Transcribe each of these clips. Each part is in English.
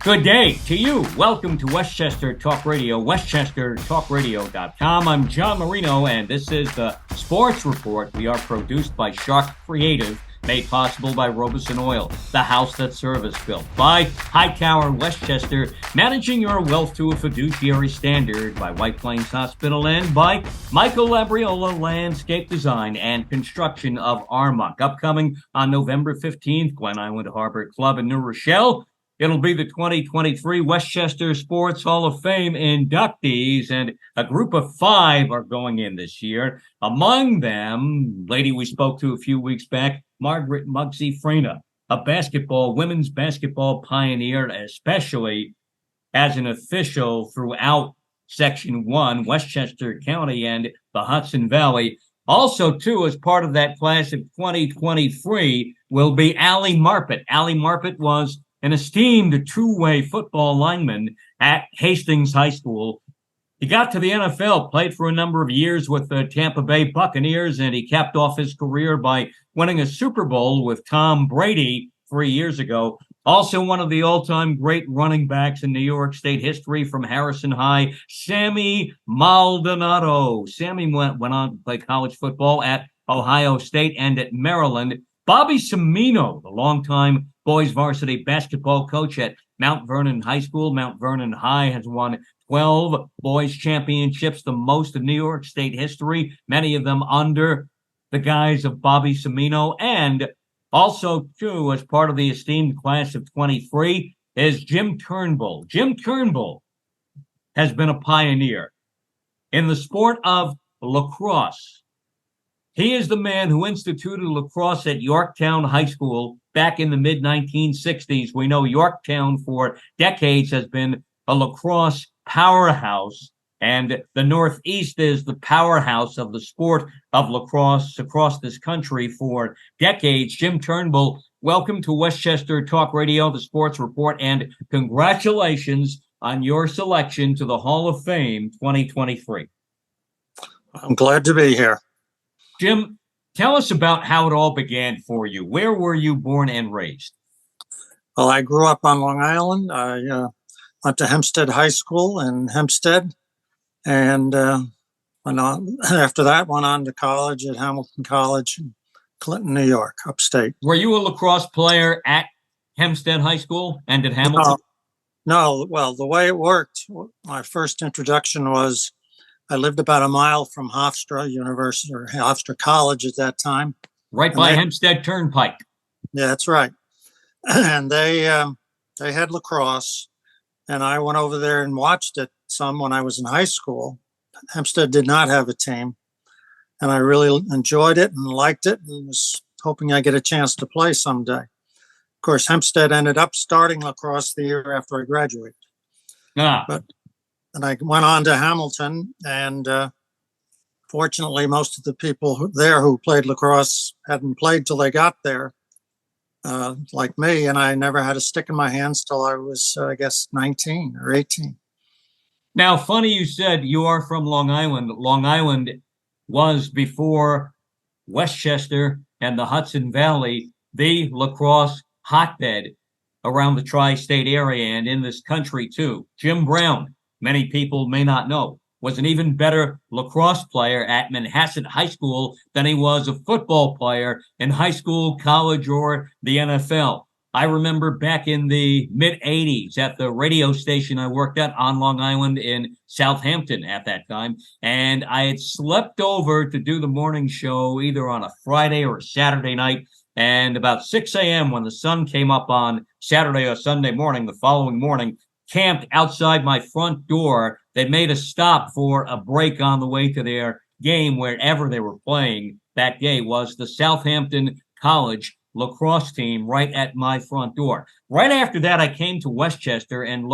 Good day to you. Welcome to Weschester Talk Radio, westchestertalkradio.com. I'm John Marino, and this is the Sports Report. We are produced by Sharc Creative, made possible by Robeson Oil, the house that service built, by Hightower Westchester, managing your wealth to a fiduciary standard, by White Plains Hospital, and by Michael Labriola Landscape Design and Construction of Armonk. Upcoming on November 15th, Glen Island Harbor Club in New Rochelle. It'll be the 2023 Westchester Sports Hall-of-Fame inductees, and a group of 5 are going in this year. Among them, lady we spoke to a few weeks back, Margaret Muggsy Frena, a women's basketball pioneer, especially as an official throughout Section 1, Westchester County and the Hudson Valley. Also, too, as part of that class of 2023 will be Allie Marpet. Allie Marpet was an esteemed two-way football lineman at Hastings High School. He got to the NFL, played for a number of years with the Tampa Bay Buccaneers, and he capped off his career by winning a Super Bowl with Tom Brady 3 years ago. Also one of the all-time great running backs in New York State history from Harrison High, Sammy Maldonado. Sammy went on to play college football at Ohio State and at Maryland. Bobby Cimino, the longtime boys varsity basketball coach at Mount Vernon High School. Mount Vernon High has won 12 boys championships, the most in New York State history, many of them under the guise of Bobby Cimino. And also, too, as part of the esteemed class of 23 is Jim Turnbull. Jim Turnbull has been a pioneer in the sport of lacrosse. He is the man who instituted lacrosse at Yorktown High School back in the mid-1960s. We know Yorktown for decades has been a lacrosse powerhouse, and the Northeast is the powerhouse of the sport of lacrosse across this country for decades. Jim Turnbull, welcome to Westchester Talk Radio, the Sports Report, and congratulations on your selection to the Hall of Fame 2023. I'm glad to be here. Jim, tell us about how it all began for you. Where were you born and raised? Well, I grew up on Long Island. I went to Hempstead High School in Hempstead, and after that went on to college at Hamilton College in Clinton, New York, upstate. Were you a lacrosse player at Hempstead High School and at Hamilton? No. Well, the way it worked, my first introduction was I lived about a mile from Hofstra University, or Hofstra College at that time. Right by Hempstead Turnpike. Yeah, that's right. And they had lacrosse, and I went over there and watched it some when I was in high school. Hempstead did not have a team, and I really enjoyed it and liked it and was hoping I get a chance to play someday. Of course, Hempstead ended up starting lacrosse the year after I graduated. And I went on to Hamilton, and fortunately, most of the people there who played lacrosse hadn't played till they got there, like me, and I never had a stick in my hands till I was, 19 or 18. Now, funny you said you are from Long Island. Long Island was, before Westchester and the Hudson Valley, the lacrosse hotbed around the tri-state area and in this country, too. Jim Brown, many people may not know, was an even better lacrosse player at Manhasset High School than he was a football player in high school, college, or the NFL. I remember back in the mid-'80s at the radio station I worked at on Long Island in Southampton at that time, and I had slept over to do the morning show either on a Friday or a Saturday night, and about 6 a.m. when the sun came up on Saturday or Sunday morning, the following morning, camped outside my front door. They made a stop for a break on the way to their game, wherever they were playing that day, was the Southampton College lacrosse team right at my front door. Right after that, I came to Westchester and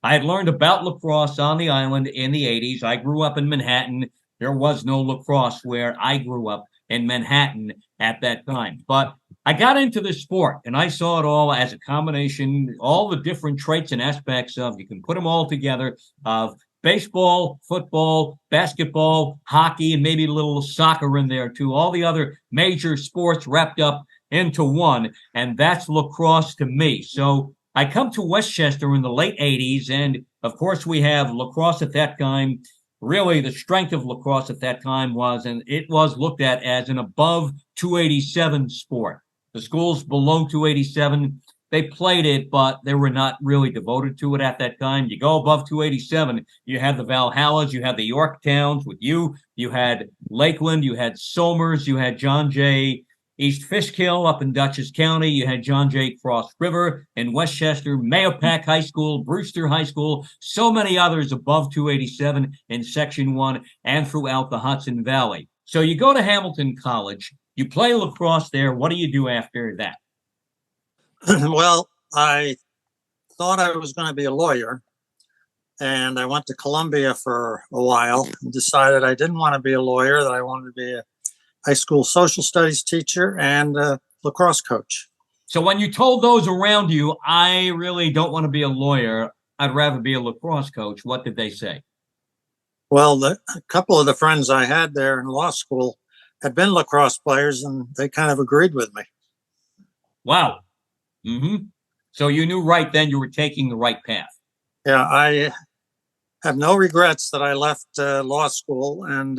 I had learned about lacrosse on the island in the 80s. I grew up in Manhattan. There was no lacrosse where I grew up in Manhattan at that time. But I got into the sport, and I saw it all as a combination, all the different traits and aspects of, you can put them all together, of baseball, football, basketball, hockey, and maybe a little soccer in there too. All the other major sports wrapped up into one, and that's lacrosse to me. So I come to Westchester in the late 80s, and of course we have lacrosse at that time. Really, the strength of lacrosse at that time was, and it was looked at as an above 287 sport. The schools below 287, they played it, but they were not really devoted to it at that time. You go above 287, you had the Valhallas, you had the Yorktowns with you had Lakeland, you had Somers, you had John Jay East Fishkill up in Dutchess County. You had John Jay Cross River in Westchester, Mahopac High School, Brewster High School, so many others above 287 in Section 1 and throughout the Hudson Valley. So you go to Hamilton College, you play lacrosse there. What do you do after that? Well, I thought I was going to be a lawyer, and I went to Columbia for a while and decided I didn't want to be a lawyer, that I wanted to be a high school social studies teacher and a lacrosse coach. So when you told those around you, I really don't want to be a lawyer, I'd rather be a lacrosse coach, what did they say? Well, a couple of the friends I had there in law school had been lacrosse players, and they kind of agreed with me. Wow. Mm-hmm. So you knew right then you were taking the right path. Yeah, I have no regrets that I left law school, and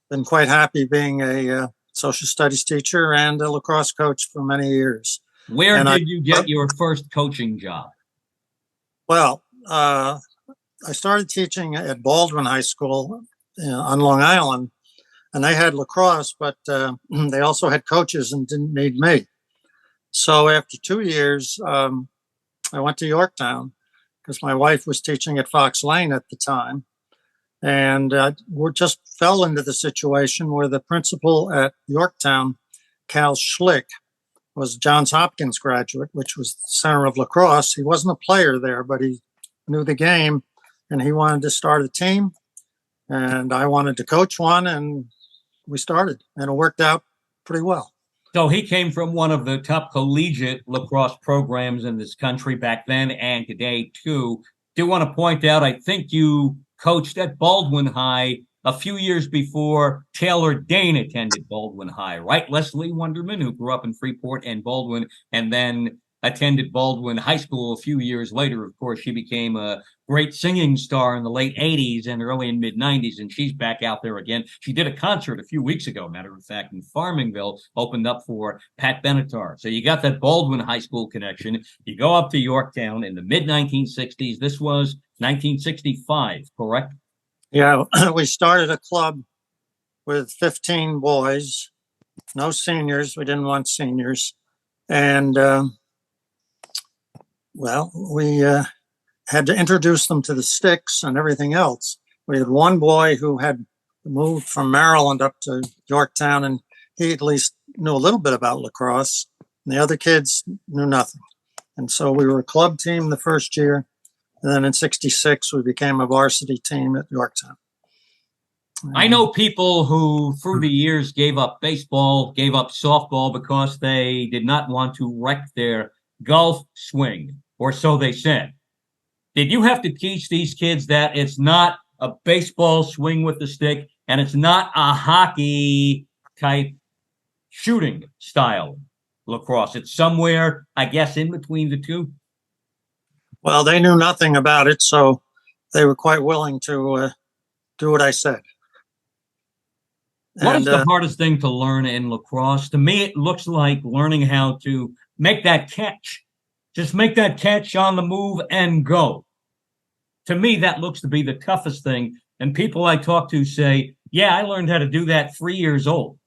been quite happy being a social studies teacher and a lacrosse coach for many years. Where did you get your first coaching job? Well, I started teaching at Baldwin High School on Long Island, and they had lacrosse, but they also had coaches and didn't need me. So after 2 years, I went to Yorktown because my wife was teaching at Fox Lane at the time. And we just fell into the situation where the principal at Yorktown, Cal Schlick, was a Johns Hopkins graduate, which was the center of lacrosse. He wasn't a player there, but he knew the game, and he wanted to start a team. And I wanted to coach one, and we started, and it worked out pretty well. So he came from one of the top collegiate lacrosse programs in this country back then and today, too. Do want to point out, I think you coached at Baldwin High a few years before Taylor Dane attended Baldwin High, right? Leslie Wonderman, who grew up in Freeport and Baldwin, and then attended Baldwin High School a few years later. Of course, she became a great singing star in the late 80s and early and mid 90s, and she's back out there again. She did a concert a few weeks ago, matter of fact, in Farmingville, opened up for Pat Benatar. So you got that Baldwin High School connection. You go up to Yorktown in the mid 1960s. This was 1965, correct? Yeah, we started a club with 15 boys, no seniors. We didn't want seniors. And, we had to introduce them to the sticks and everything else. We had one boy who had moved from Maryland up to Yorktown, and he at least knew a little bit about lacrosse. And the other kids knew nothing. And so we were a club team the first year. And then in 66, we became a varsity team at Yorktown. I know people who, through the years, gave up baseball, gave up softball because they did not want to wreck their golf swing, or so they said. Did you have to teach these kids that it's not a baseball swing with the stick and it's not a hockey type shooting style lacrosse? It's somewhere, I guess, in between the two. Well, they knew nothing about it, so they were quite willing to do what I said. What is the hardest thing to learn in lacrosse? To me, it looks like learning how to make that catch. Just make that catch on the move and go. To me, that looks to be the toughest thing. And people I talk to say, yeah, I learned how to do that 3 years old.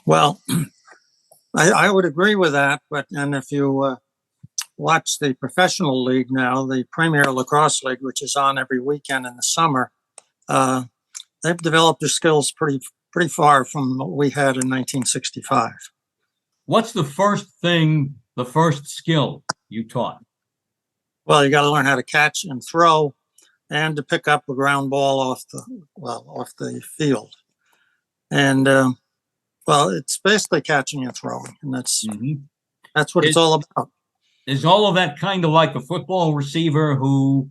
Well, I would agree with that. And if you watch the professional league now, the Premier Lacrosse League, which is on every weekend in the summer, they've developed their skills pretty far from what we had in 1965. What's the first skill you taught? Well, you got to learn how to catch and throw, and to pick up a ground ball off the field. And it's basically catching and throwing, and that's what it's all about. Is all of that kind of like a football receiver who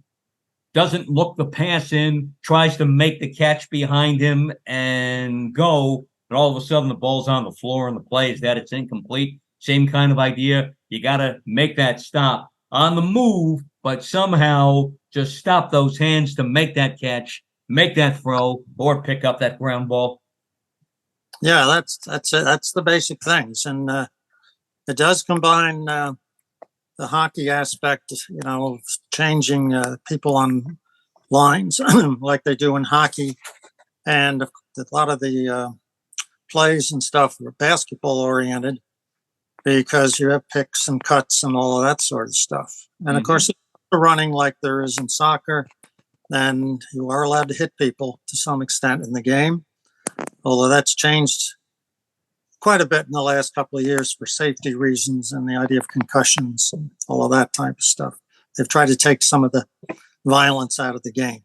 doesn't look the pass in, tries to make the catch behind him and go, and all of a sudden the ball's on the floor and the play is that it's incomplete? same kind of idea. You got to make that stop on the move, but somehow just stop those hands to make that catch, make that throw, or pick up that ground ball. Yeah, that's it. That's the basic things, and it does combine the hockey aspect, of changing people on lines like they do in hockey, and a lot of the plays and stuff are basketball oriented because you have picks and cuts and all of that sort of stuff. And of course, running like there is in soccer, then you are allowed to hit people to some extent in the game, although that's changed quite a bit in the last couple of years for safety reasons and the idea of concussions and all of that type of stuff. They've tried to take some of the violence out of the game.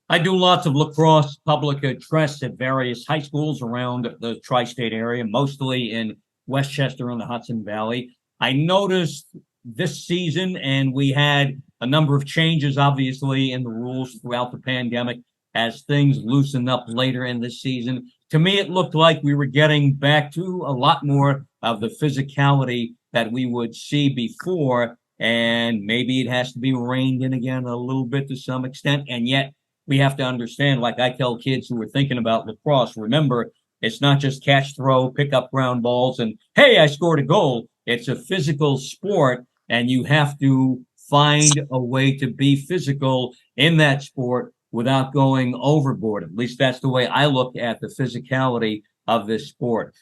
I do lots of lacrosse public address at various high schools around the tri-state area, mostly in Westchester and the Hudson Valley. I noticed this season, and we had a number of changes, obviously, in the rules throughout the pandemic as things loosened up later in this season. To me, it looked like we were getting back to a lot more of the physicality that we would see before, and maybe it has to be reined in again a little bit to some extent, and yet we have to understand, like I tell kids who are thinking about lacrosse, remember, it's not just catch, throw, pick up ground balls, and hey, I scored a goal. It's a physical sport, and you have to find a way to be physical in that sport without going overboard. At least that's the way I look at the physicality of this sport.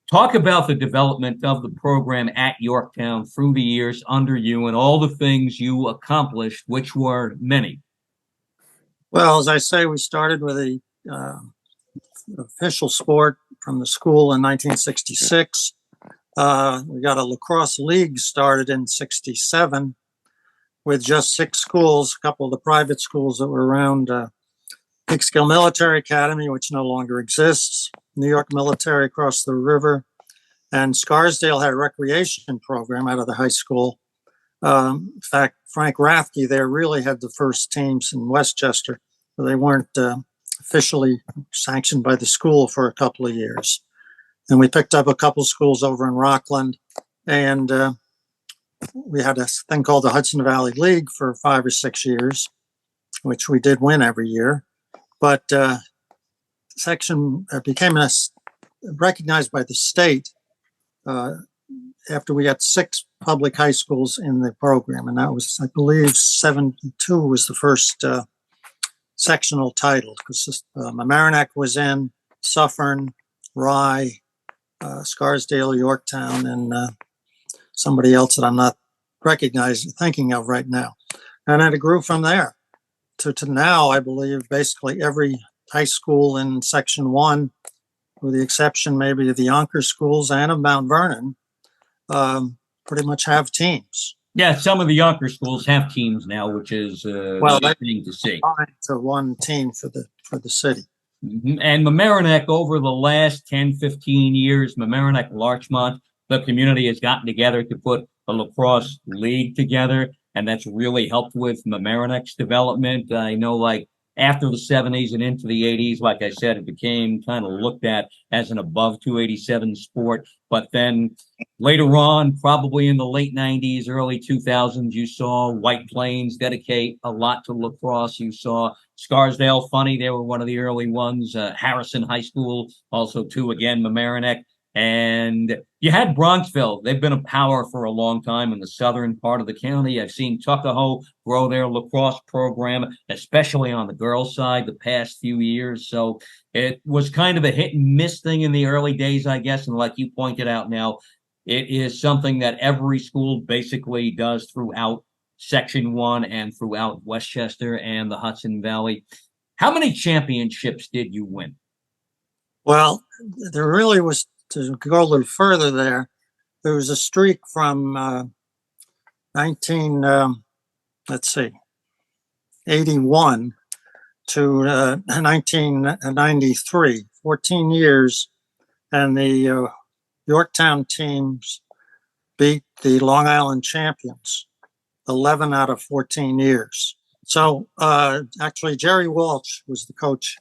Talk about the development of the program at Yorktown through the years under you and all the things you accomplished, which were many. Well, as I say, we started with a official sport from the school in 1966. We got a lacrosse league started in 67 with just 6 schools, a couple of the private schools that were around, Peekskill Military Academy, which no longer exists, New York Military across the river, and Scarsdale had a recreation program out of the high school. In fact, Frank Rathke there really had the first teams in Westchester, but they weren't officially sanctioned by the school for a couple of years. And we picked up a couple of schools over in Rockland, and we had a thing called the Hudson Valley League for 5 or 6 years, which we did win every year. But section became recognized by the state after we got 6 public high schools in the program. And that was, I believe, 72 was the first sectional title, because Mamaroneck was in, Suffern, Rye, Scarsdale, Yorktown, and somebody else that I'm not thinking of right now. And then it grew from there to now, I believe, basically every high school in Section 1, with the exception maybe of the Yonkers schools and of Mount Vernon, pretty much have teams. Yeah, some of the Yonkers schools have teams now, which is thing to see. To one team for the city. Mm-hmm. And Mamaroneck, over the last 10, 15 years, Mamaroneck, Larchmont, the community has gotten together to put a lacrosse league together, and that's really helped with Mamaroneck's development. I know, like, after the 70s and into the 80s, like I said, it became kind of looked at as an above 287 sport. But then later on, probably in the late 90s, early 2000s, you saw White Plains dedicate a lot to lacrosse. You saw Scarsdale, funny, they were one of the early ones. Harrison High School, also too, again, Mamaroneck. And you had Bronxville. They've been a power for a long time in the southern part of the county. I've seen Tuckahoe grow their lacrosse program, especially on the girls' side, the past few years. So it was kind of a hit and miss thing in the early days, I guess. And like you pointed out now, it is something that every school basically does throughout Section 1 and throughout Westchester and the Hudson Valley. How many championships did you win? Well, there really was, to go a little further there was a streak from 81 to 1993, 14 years, and the Yorktown teams beat the Long Island champions 11 out of 14 years. So actually, Jerry Walsh was the coach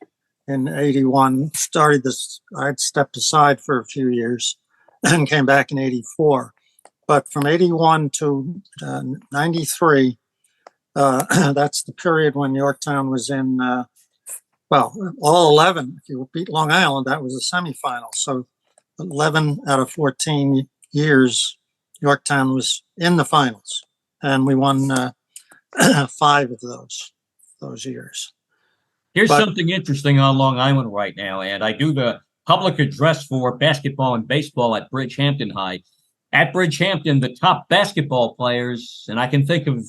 in 81, started this. I'd stepped aside for a few years, and came back in 84. But from 81 to 93, that's the period when Yorktown was in, all 11. If you beat Long Island, that was a semifinal. So 11 out of 14 years, Yorktown was in the finals. And we won 5 of those years. Here's something interesting on Long Island right now, and I do the public address for basketball and baseball at Bridgehampton High. At Bridgehampton, the top basketball players, and I can think of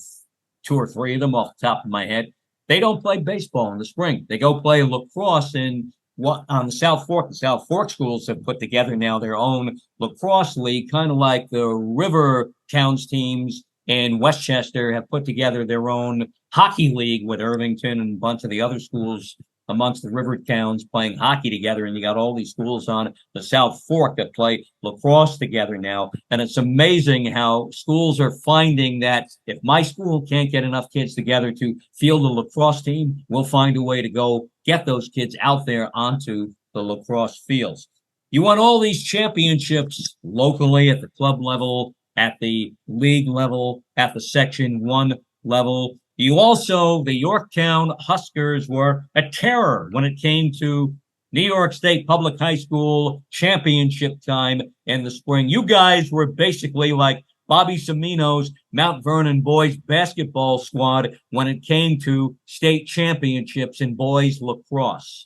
2 or 3 of them off the top of my head, they don't play baseball in the spring. They go play lacrosse on the South Fork. The South Fork schools have put together now their own lacrosse league, kind of like the River Towns teams in Westchester have put together their own hockey league with Irvington and a bunch of the other schools amongst the river towns playing hockey together. And you got all these schools on the South Fork that play lacrosse together now. And it's amazing how schools are finding that if my school can't get enough kids together to field a lacrosse team, we'll find a way to go get those kids out there onto the lacrosse fields. You won all these championships locally at the club level, at the league level, at the Section 1 level. You also, the Yorktown Huskers were a terror when it came to New York State Public High School championship time in the spring. You guys were basically like Bobby Cimino's Mount Vernon boys basketball squad when it came to state championships in boys lacrosse.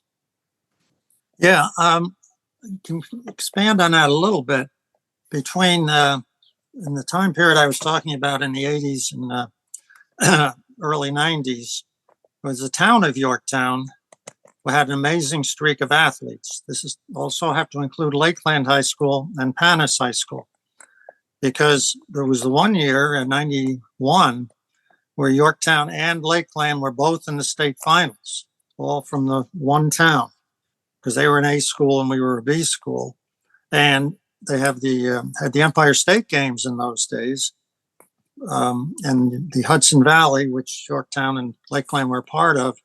Yeah, can expand on that a little bit. Between in the time period I was talking about in the 80s and early 90s, was the town of Yorktown had an amazing streak of athletes. This is also have to include Lakeland High School and Panis High School, because there was the one year in 91 where Yorktown and Lakeland were both in the state finals, all from the one town, because they were an A school and we were a B school. And they have had the Empire State Games in those days. And the Hudson Valley, which Yorktown and Lakeland were part of,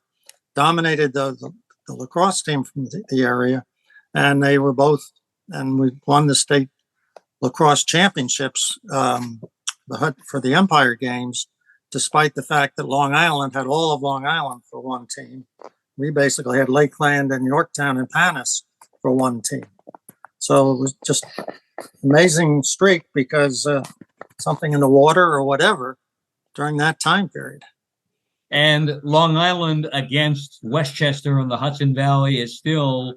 dominated the lacrosse team from the area. And they were both, and we won the state lacrosse championships for the Empire Games, despite the fact that Long Island had all of Long Island for one team. We basically had Lakeland and Yorktown and Panis for one team. So it was just amazing streak because something in the water or whatever during that time period. And Long Island against Westchester in the Hudson Valley is still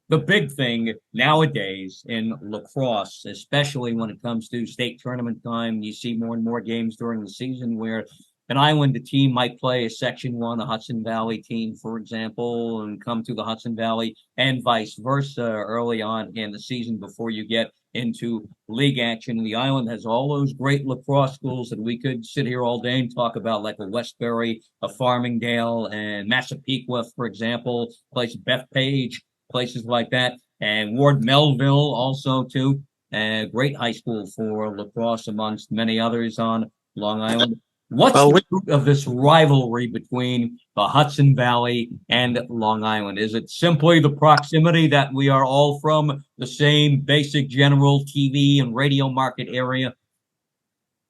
the big thing nowadays in lacrosse, especially when it comes to state tournament time. You see more and more games during the season where an island team might play a Section 1, a Hudson Valley team, for example, and come to the Hudson Valley, and vice versa early on in the season before you get into league action. The island has all those great lacrosse schools that we could sit here all day and talk about, like a Westbury, a Farmingdale, and Massapequa, for example, places Bethpage, places like that, and Ward Melville also, too. Great high school for lacrosse amongst many others on Long Island. What's the root of this rivalry between the Hudson Valley and Long Island? Is it simply the proximity that we are all from the same basic general TV and radio market area?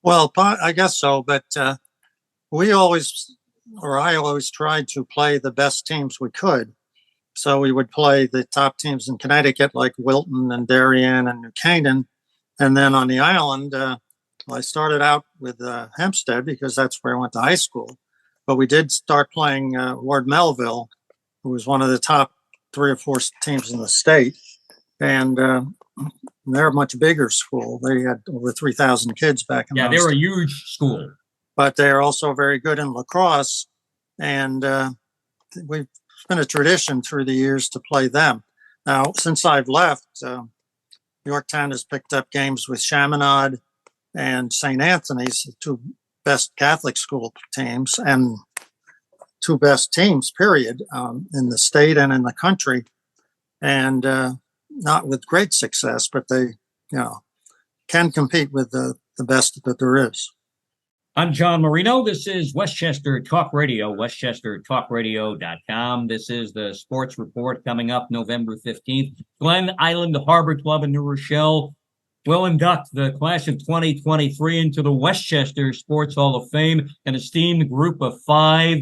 Well, I guess so, but I always tried to play the best teams we could. So we would play the top teams in Connecticut, like Wilton and Darien and New Canaan. And then on the island, I started out with Hempstead because that's where I went to high school. But we did start playing Ward Melville, who was one of the top 3 or 4 teams in the state. And they're a much bigger school. They had over 3,000 kids back in those days. They're a huge school. But they're also very good in lacrosse. And we've been a tradition through the years to play them. Now, since I've left, Yorktown has picked up games with Chaminade and St. Anthony's, the 2 best Catholic school teams and 2 best teams, period, in the state and in the country. And not with great success, but they, can compete with the best that there is. I'm John Marino. This is Weschester Talk Radio, westchestertalkradio.com. This is the Sports Report coming up November 15th. Glen Island Harbor Club in New Rochelle will induct the class of 2023 into the Westchester Sports Hall-of-Fame, an esteemed group of 5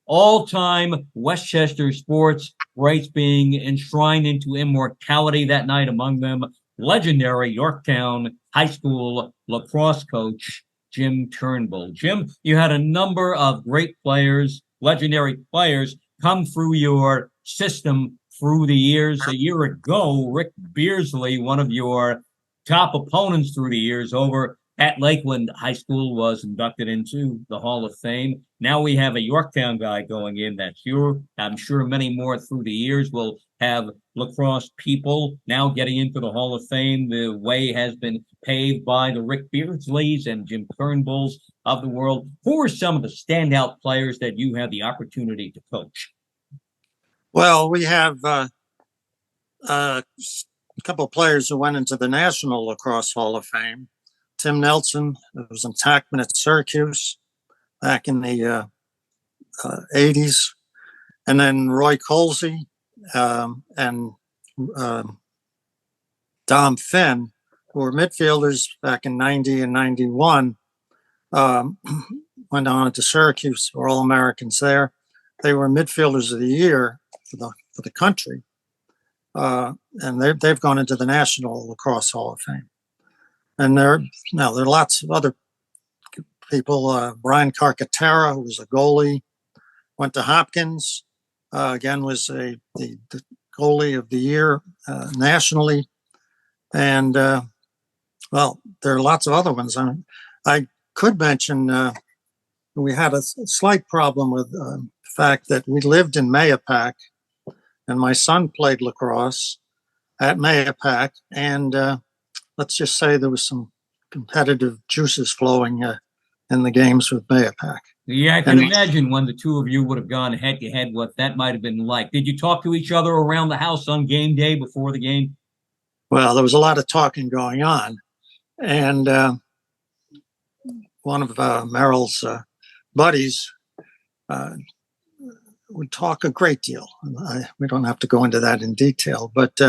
all-time Westchester sports greats being enshrined into immortality that night. Among them, legendary Yorktown High School lacrosse coach Jim Turnbull. Jim, you had a number of great players, legendary players, come through your system through the years. A year ago, Rick Beardsley, one of your top opponents through the years over at Lakeland High School, was inducted into the Hall of Fame. Now we have a Yorktown guy going in that's sure. I'm sure many more through the years will have lacrosse people now getting into the Hall of Fame. The way has been paved by the Rick Beardsleys and Jim Turnbulls of the world. Who are some of the standout players that you had the opportunity to coach? Well, we have a couple of players who went into the National Lacrosse Hall of Fame. Tim Nelson, who was in Tackman at Syracuse back in the 80s. And then Roy Colsey and Dom Finn, who were midfielders back in 90 and 91, went on to Syracuse, were All-Americans there. They were midfielders of the year for the country. And they've gone into the National Lacrosse Hall of Fame. And there are lots of other people. Brian Carcaterra, who was a goalie, went to Hopkins. Again, was the goalie of the year nationally. And, well, there are lots of other ones. I could mention we had a slight problem with the fact that we lived in Mayapack, and my son played lacrosse at Mayapack, and let's just say there was some competitive juices flowing in the games with Mayapack. Yeah, I can imagine when the two of you would have gone head-to-head what that might have been like. Did you talk to each other around the house on game day before the game? Well, there was a lot of talking going on. And one of Merrill's buddies would talk a great deal. We don't have to go into that in detail, but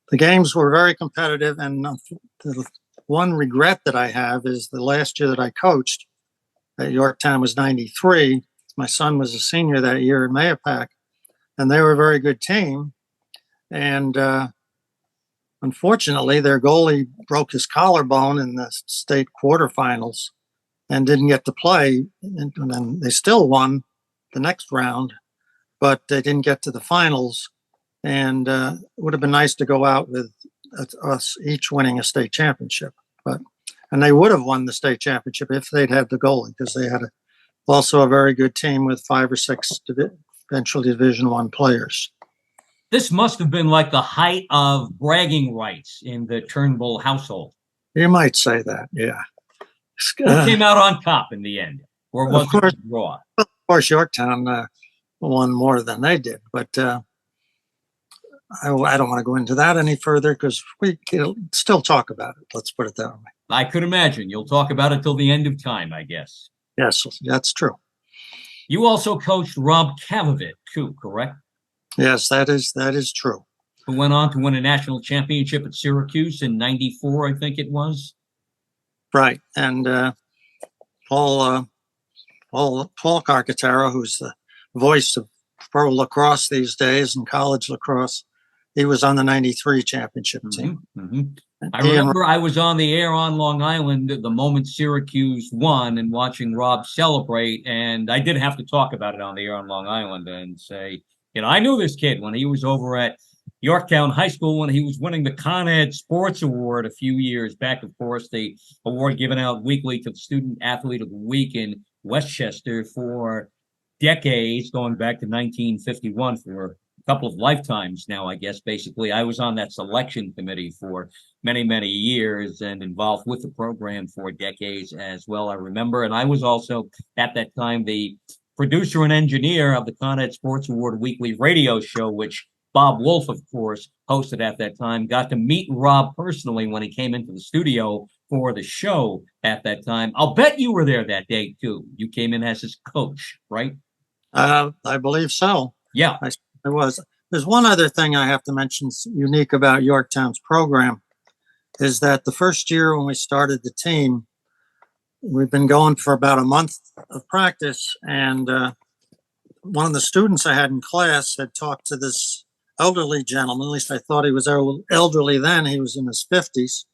the games were very competitive. And the one regret that I have is the last year that I coached at Yorktown was 93. My son was a senior that year in Mayapack, and they were a very good team. And unfortunately, their goalie broke his collarbone in the state quarterfinals and didn't get to play. And then they still won the next round, but they didn't get to the finals. And it would have been nice to go out with us each winning a state championship. And they would have won the state championship if they'd had the goalie, because they had also a very good team with 5 or 6 eventual Division I players. This must have been like the height of bragging rights in the Turnbull household. You might say that, yeah. Who came out on top in the end? Or was it a draw? Of course, Yorktown won more than they did, but I don't want to go into that any further because we can still talk about it. Let's put it that way. I could imagine. You'll talk about it till the end of time, I guess. Yes, that's true. You also coached Rob Kavovit, too, correct? Yes, that is true. Who went on to win a national championship at Syracuse in 94, I think it was. Right. And Paul Carcaterra, who's the voice of pro lacrosse these days and college lacrosse, he was on the 93 championship team. Mm-hmm. I remember I was on the air on Long Island the moment Syracuse won and watching Rob celebrate, and I did have to talk about it on the air on Long Island and say, I knew this kid when he was over at Yorktown High School when he was winning the Con Ed Sports Award a few years back, of course, the award given out weekly to the Student Athlete of the Week in Westchester for decades, going back to 1951 for a couple of lifetimes now, I guess. Basically, I was on that selection committee for many, many years and involved with the program for decades as well, I remember. And I was also, at that time, the producer and engineer of the Con Ed Sports Award weekly radio show, which Bob Wolf, of course, hosted at that time. Got to meet Rob personally when he came into the studio for the show at that time. I'll bet you were there that day too. You came in as his coach, right? I believe so. Yeah. I was. There's one other thing I have to mention unique about Yorktown's program is that the first year when we started the team, we've been going for about a month of practice, and one of the students I had in class had talked to this elderly gentleman. At least I thought he was elderly then. He was in his 50s.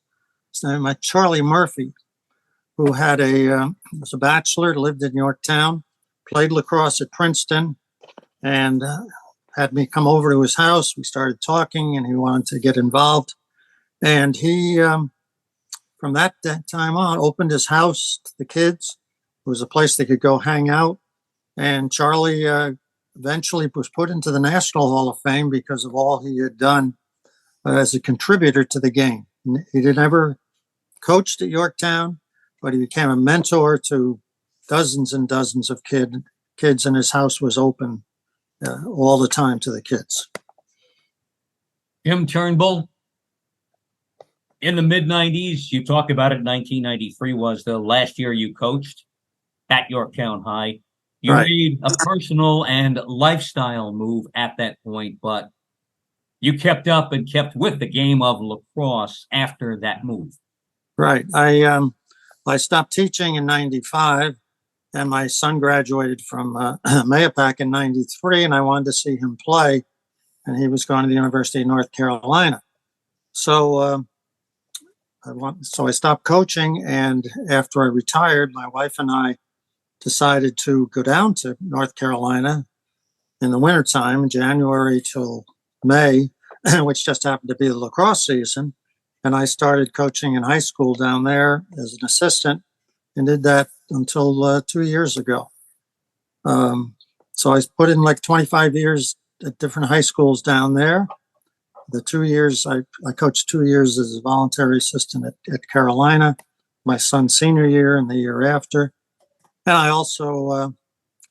His name was Charlie Murphy, who was a bachelor, lived in Yorktown, played lacrosse at Princeton, and had me come over to his house. We started talking, and he wanted to get involved. And he, from that time on, opened his house to the kids. It was a place they could go hang out. And Charlie eventually was put into the National Hall of Fame because of all he had done as a contributor to the game. He never coached at Yorktown, but he became a mentor to dozens and dozens of kids, and his house was open all the time to the kids. Jim Turnbull, in the mid-90s, you talk about it, 1993 was the last year you coached at Yorktown High. You Right. made a personal and lifestyle move at that point, but you kept up and kept with the game of lacrosse after that move. Right. I stopped teaching in 95, and my son graduated from Mayapack in 93, and I wanted to see him play, and he was going to the University of North Carolina. So I stopped coaching, and after I retired, my wife and I decided to go down to North Carolina in the wintertime, January till May, which just happened to be the lacrosse season. And I started coaching in high school down there as an assistant, and did that until 2 years ago. So I put in like 25 years at different high schools down there. The 2 years, I coached 2 years as a voluntary assistant at Carolina, my son's senior year and the year after. And I also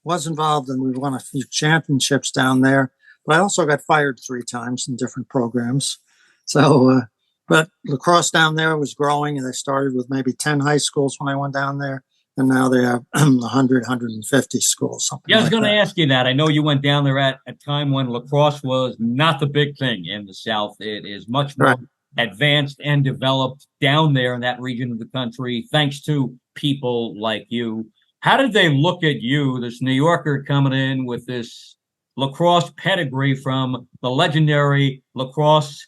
was involved, and we won a few championships down there. But I also got fired 3 times in different programs. So, but lacrosse down there was growing, and they started with maybe 10 high schools when I went down there. And now they have 100, 150 schools. Yeah, I was going to ask you that. I know you went down there at a time when lacrosse was not the big thing in the South. It is much more advanced and developed down there in that region of the country, thanks to people like you. How did they look at you, this New Yorker coming in with this lacrosse pedigree from the legendary lacrosse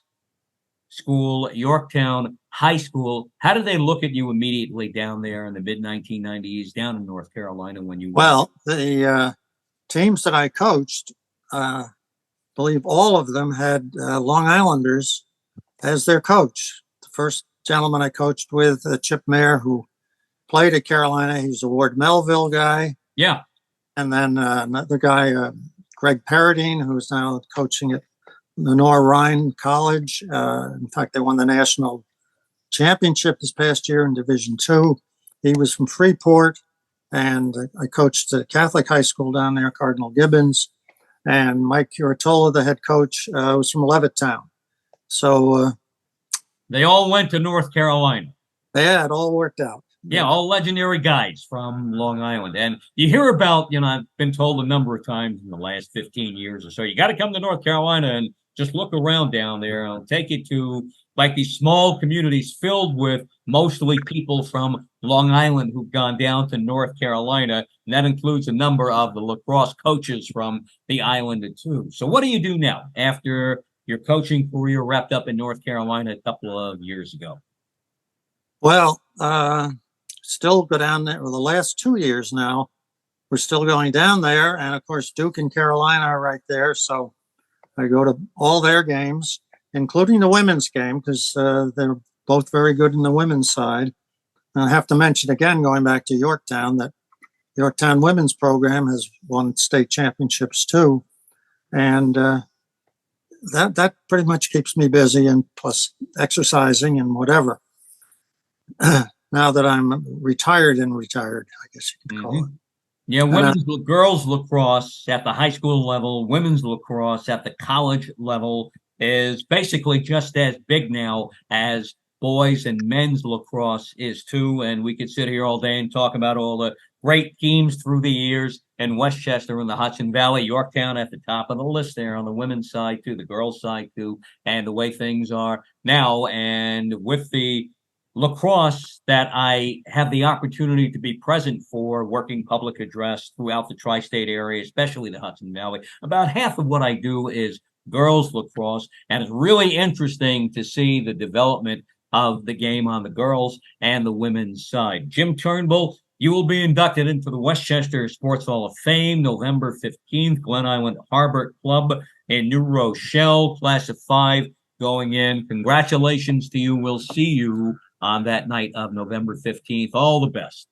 school, Yorktown High School? How did they look at you immediately down there in the mid-1990s down in North Carolina when you Well, the teams that I coached, I believe all of them had Long Islanders as their coach. The first gentleman I coached with, Chip Mayer, who played at Carolina, he was a Ward Melville guy. Yeah. And then another guy, Greg Paradine, who's now coaching at Lenore Rhine College. In fact, they won the national championship this past year in Division II. He was from Freeport, and I coached at Catholic high school down there, Cardinal Gibbons. And Mike Curatola, the head coach, was from Levittown. So they all went to North Carolina. Yeah, it all worked out. Yeah, all legendary guys from Long Island. And you hear about, I've been told a number of times in the last 15 years or so, you got to come to North Carolina and just look around down there. I'll take you to like these small communities filled with mostly people from Long Island who've gone down to North Carolina. And that includes a number of the lacrosse coaches from the island too. So what do you do now after your coaching career wrapped up in North Carolina a couple of years ago? Well, still go down there. Well, the last 2 years now, we're still going down there. And of course, Duke and Carolina are right there. So I go to all their games, including the women's game, because they're both very good in the women's side. And I have to mention again, going back to Yorktown, that Yorktown women's program has won state championships too. And that pretty much keeps me busy, and plus exercising and whatever. Now that I'm retired, I guess you could call it. Yeah, girls lacrosse at the high school level, women's lacrosse at the college level is basically just as big now as boys and men's lacrosse is too. And we could sit here all day and talk about all the great teams through the years in Westchester and the Hudson Valley. Yorktown at the top of the list there on the women's side too, the girls' side too, and the way things are now. And with the lacrosse that I have the opportunity to be present for, working public address throughout the tri-state area, especially the Hudson Valley. About half of what I do is girls lacrosse, and it's really interesting to see the development of the game on the girls and the women's side. Jim Turnbull, you will be inducted into the Westchester Sports Hall-of-Fame November 15th, Glen Island Harbor Club in New Rochelle, class of 5 going in. Congratulations to you. We'll see you on that night of November 15th. All the best.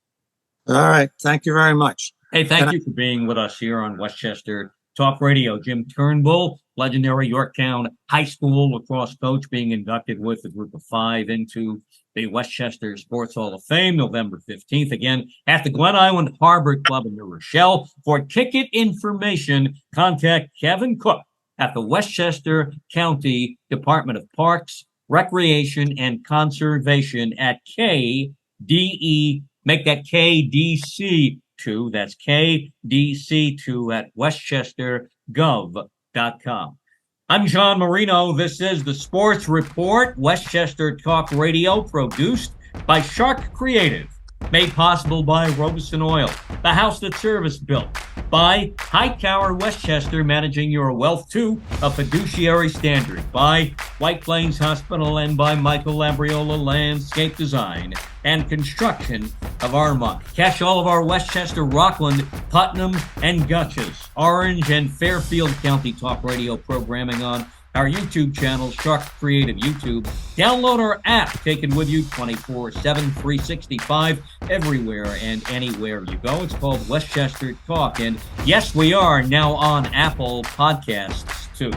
All right. Thank you very much. Hey, thank you for being with us here on Weschester Talk Radio. Jim Turnbull, legendary Yorktown High School lacrosse coach, being inducted with a group of 5 into the Westchester Sports Hall of Fame, November 15th. Again, at the Glen Island Harbor Club in New Rochelle. For ticket information, contact Kevin Cook at the Westchester County Department of Parks, Recreation, and Conservation at KDE, make that KDC2, that's KDC2 at westchestergov.com. I'm John Marino. This is the Sports Report, Weschester Talk Radio, produced by Sharc Creative, made possible by Robeson Oil, the house that service built, by Hightower Westchester, managing your wealth to a fiduciary standard, by White Plains Hospital, and by Michael Labriola Landscape Design and Construction of Armonk. Catch all of our Westchester, Rockland, Putnam, and Dutchess, Orange, and Fairfield County Talk Radio programming on our YouTube channel, Sharc Creative YouTube. Download our app. Take it with you 24/7, 365, everywhere and anywhere you go. It's called Westchester Talk. And yes, we are now on Apple Podcasts too.